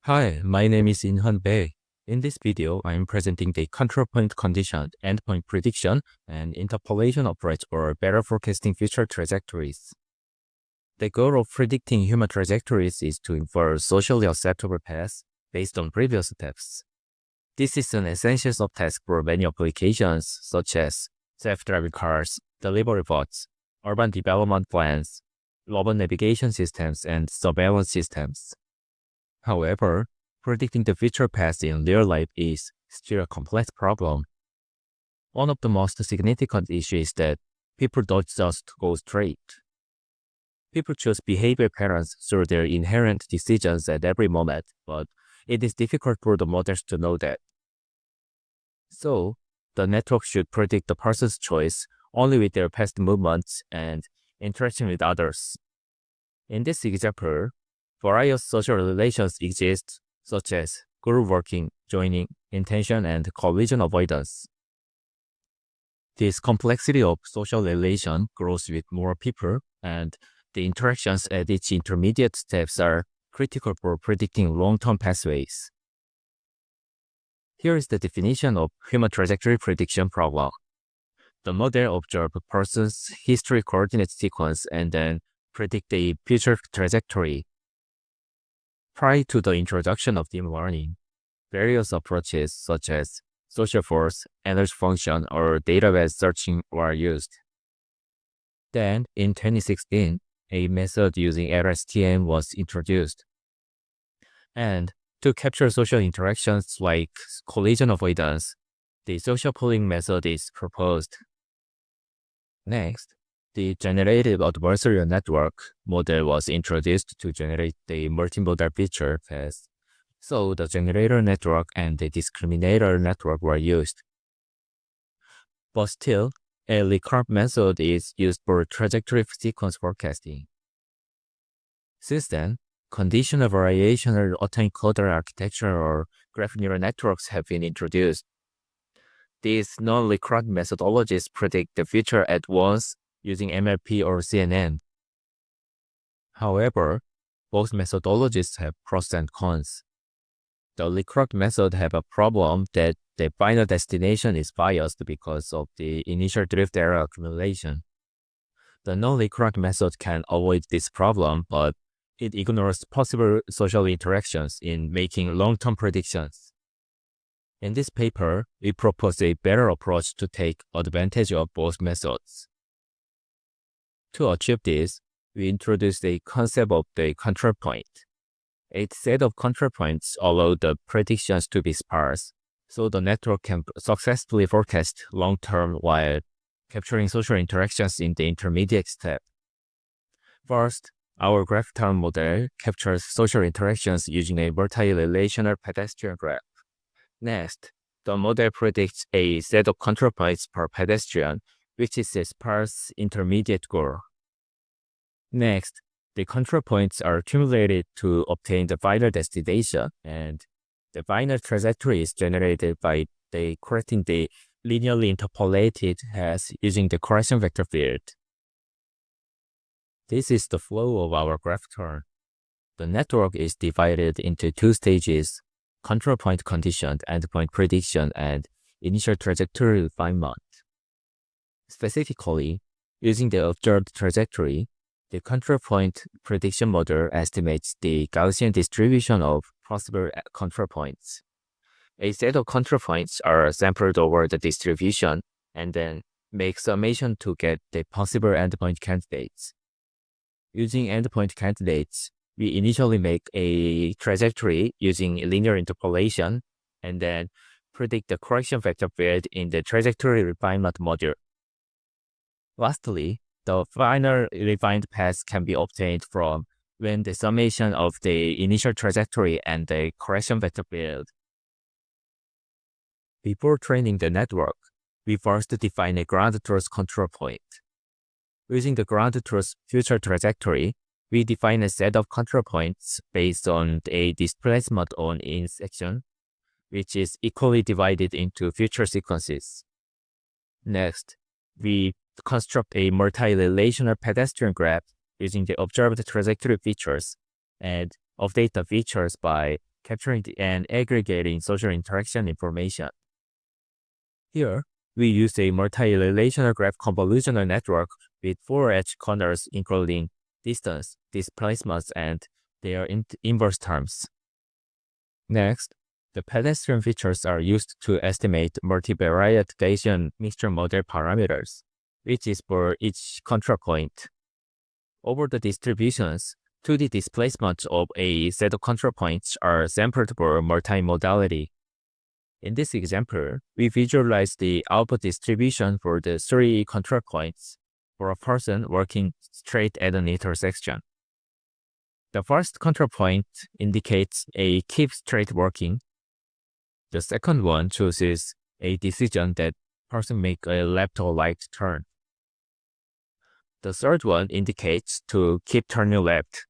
Hi, my name is In-hun Bae. In this video, I am presenting the control point condition, endpoint prediction, and interpolation approach for better forecasting future trajectories. The goal of predicting human trajectories is to infer socially acceptable paths based on previous steps. This is an essential subtask for many applications such as self-driving cars, delivery bots, urban development plans, urban navigation systems, and surveillance systems. However, predicting the future paths in real life is still a complex problem. One of the most significant issues is that people don't just go straight. People choose behavior patterns through their inherent decisions at every moment, but it is difficult for the models to know that. So, the network should predict the person's choice only with their past movements and interaction with others. In this example, various social relations exist, such as group working, joining, intention, and collision avoidance. This complexity of social relation grows with more people, and the interactions at each intermediate steps are critical for predicting long-term pathways. Here is the definition of human trajectory prediction problem. The model observes a person's history coordinate sequence and then predict the future trajectory. Prior to the introduction of deep learning, various approaches such as social force, energy function, or database searching were used. Then, in 2016, a method using LSTM was introduced. And to capture social interactions like collision avoidance, the social pooling method is proposed. Next, the generative adversarial network model was introduced to generate the multimodal feature path. So the generator network and the discriminator network were used. But still, a recurrent method is used for trajectory sequence forecasting. Since then, conditional variational autoencoder architecture or graph neural networks have been introduced. These non-recurrent methodologies predict the future at once using MLP or CNN. However, both methodologies have pros and cons. The recurrent method have a problem that the final destination is biased because of the initial drift error accumulation. The non-recurrent method can avoid this problem, but it ignores possible social interactions in making long-term predictions. In this paper, we propose a better approach to take advantage of both methods. To achieve this, we introduced a concept of the control point. A set of control points allow the predictions to be sparse, so the network can successfully forecast long-term while capturing social interactions in the intermediate step. First, our graph-town model captures social interactions using a multi-relational pedestrian graph. Next, the model predicts a set of control points per pedestrian, which is a sparse intermediate goal. Next, the control points are accumulated to obtain the final destination, and the final trajectory is generated by correcting the linearly interpolated path using the correction vector field. This is the flow of our graph turn. The network is divided into two stages: control point condition, endpoint prediction, and initial trajectory refinement. Specifically, using the observed trajectory, the control point prediction model estimates the Gaussian distribution of possible control points. A set of control points are sampled over the distribution and then make summation to get the possible endpoint candidates. Using endpoint candidates, we initially make a trajectory using linear interpolation and then predict the correction vector field in the trajectory refinement module. Lastly, the final refined path can be obtained from when the summation of the initial trajectory and the correction vector field. Before training the network, we first define a ground truth control point. Using the ground truth future trajectory, we define a set of control points based on a displacement on in section, which is equally divided into future sequences. Next, we construct a multi-relational pedestrian graph using the observed trajectory features and update the features by capturing and aggregating social interaction information. Here, we use a multi-relational graph convolutional network with 4 edge corners including distance, displacements, and their inverse terms. Next, the pedestrian features are used to estimate multivariate Gaussian mixture model parameters, which is for each control point. Over the distributions, 2D displacements of a set of control points are sampled for multimodality. In this example, we visualize the output distribution for the 3 control points for a person working straight at an intersection. The first control point indicates a keep straight working. The second one chooses a decision that person make a left or right turn. The third one indicates to keep turning left.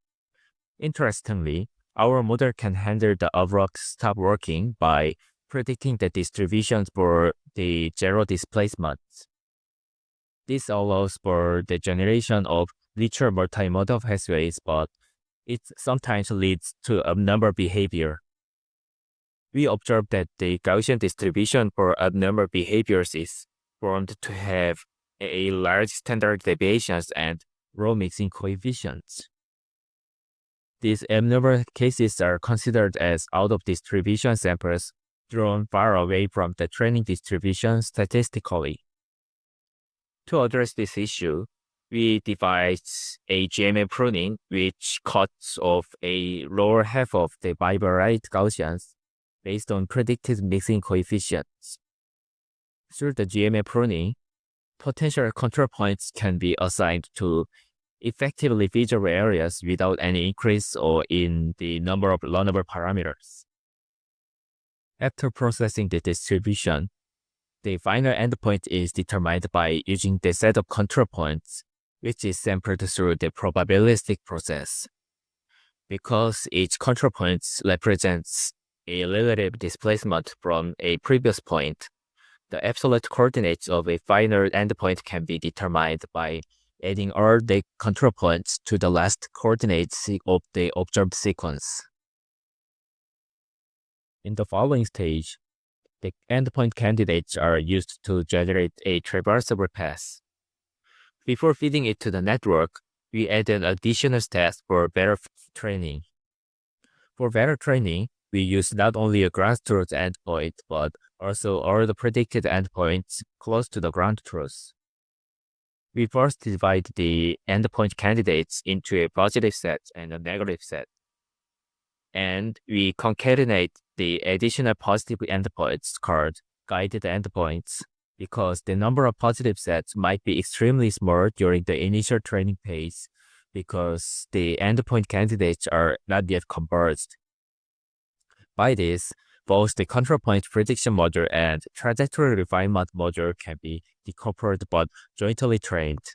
Interestingly, our model can handle the abrupt stop working by predicting the distributions for the zero displacements. This allows for the generation of richer multimodal pathways, but it sometimes leads to abnormal behavior. We observe that the Gaussian distribution for abnormal behaviors is formed to have a large standard deviations and row mixing coefficients. These abnormal cases are considered as out-of-distribution samples drawn far away from the training distribution statistically. To address this issue, we devised a GMA pruning which cuts off a lower half of the bivariate Gaussians based on predicted mixing coefficients. Through the GMA pruning, potential control points can be assigned to effectively feasible areas without any increase or in the number of learnable parameters. After processing the distribution, the final endpoint is determined by using the set of control points, which is sampled through the probabilistic process. Because each control point represents a relative displacement from a previous point, the absolute coordinates of a final endpoint can be determined by adding all the control points to the last coordinates of the observed sequence. In the following stage, the endpoint candidates are used to generate a traversable path. Before feeding it to the network, we add an additional step for better training. For better training, we use not only a ground truth endpoint, but also all the predicted endpoints close to the ground truth. We first divide the endpoint candidates into a positive set and a negative set. And we concatenate the additional positive endpoints called guided endpoints because the number of positive sets might be extremely small during the initial training phase because the endpoint candidates are not yet converged. By this, both the control point prediction module and trajectory refinement module can be decoupled but jointly trained.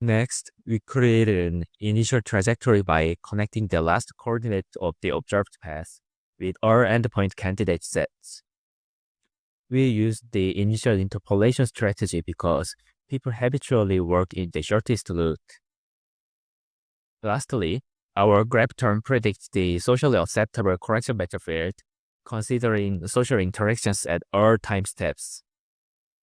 Next, we created an initial trajectory by connecting the last coordinate of the observed path with all endpoint candidate sets. We used the initial interpolation strategy because people habitually work in the shortest route. Lastly, our graph term predicts the socially acceptable correction vector field, considering social interactions at all time steps.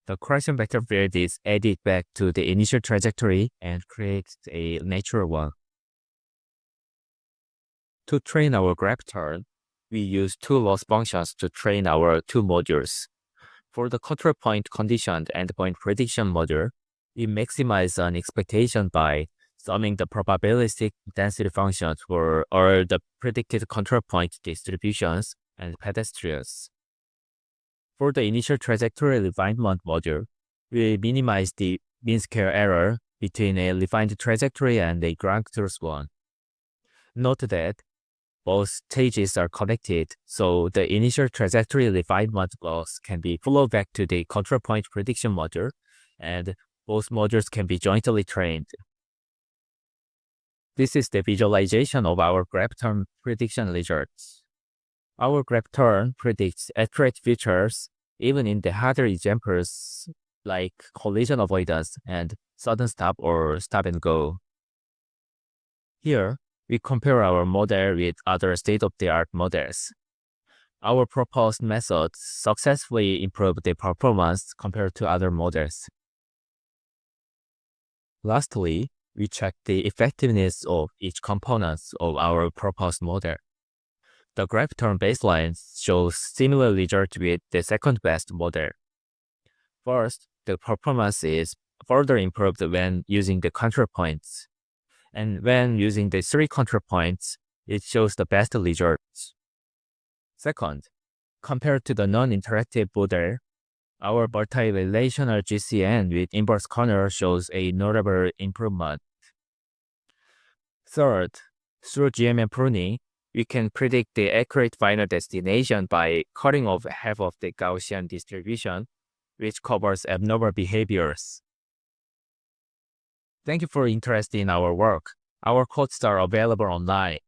The correction vector field is added back to the initial trajectory and creates a natural one. To train our graph turn, we use two loss functions to train our two modules. For the control point conditioned endpoint prediction module, we maximize an expectation by summing the probabilistic density functions for all the predicted control point distributions and pedestrians. For the initial trajectory refinement module, we minimize the mean square error between a refined trajectory and a ground truth one. Note that both stages are connected, so the initial trajectory refinement loss can be flowed back to the control point prediction module, and both modules can be jointly trained. This is the visualization of our graph turn prediction results. Our graph turn predicts accurate features even in the harder examples like collision avoidance and sudden stop or stop and go. Here, we compare our model with other state-of-the-art models. Our proposed methods successfully improve the performance compared to other models. Lastly, we check the effectiveness of each component of our proposed model. The graph term baseline shows similar results with the second best model. First, the performance is further improved when using the control points. And when using the 3 control points, it shows the best results. Second, compared to the non-interactive model, our multi-relational GCN with inverse corner shows a notable improvement. Third, through GMM pruning, we can predict the accurate final destination by cutting off half of the Gaussian distribution, which covers abnormal behaviors. Thank you for your interest in our work. Our codes are available online.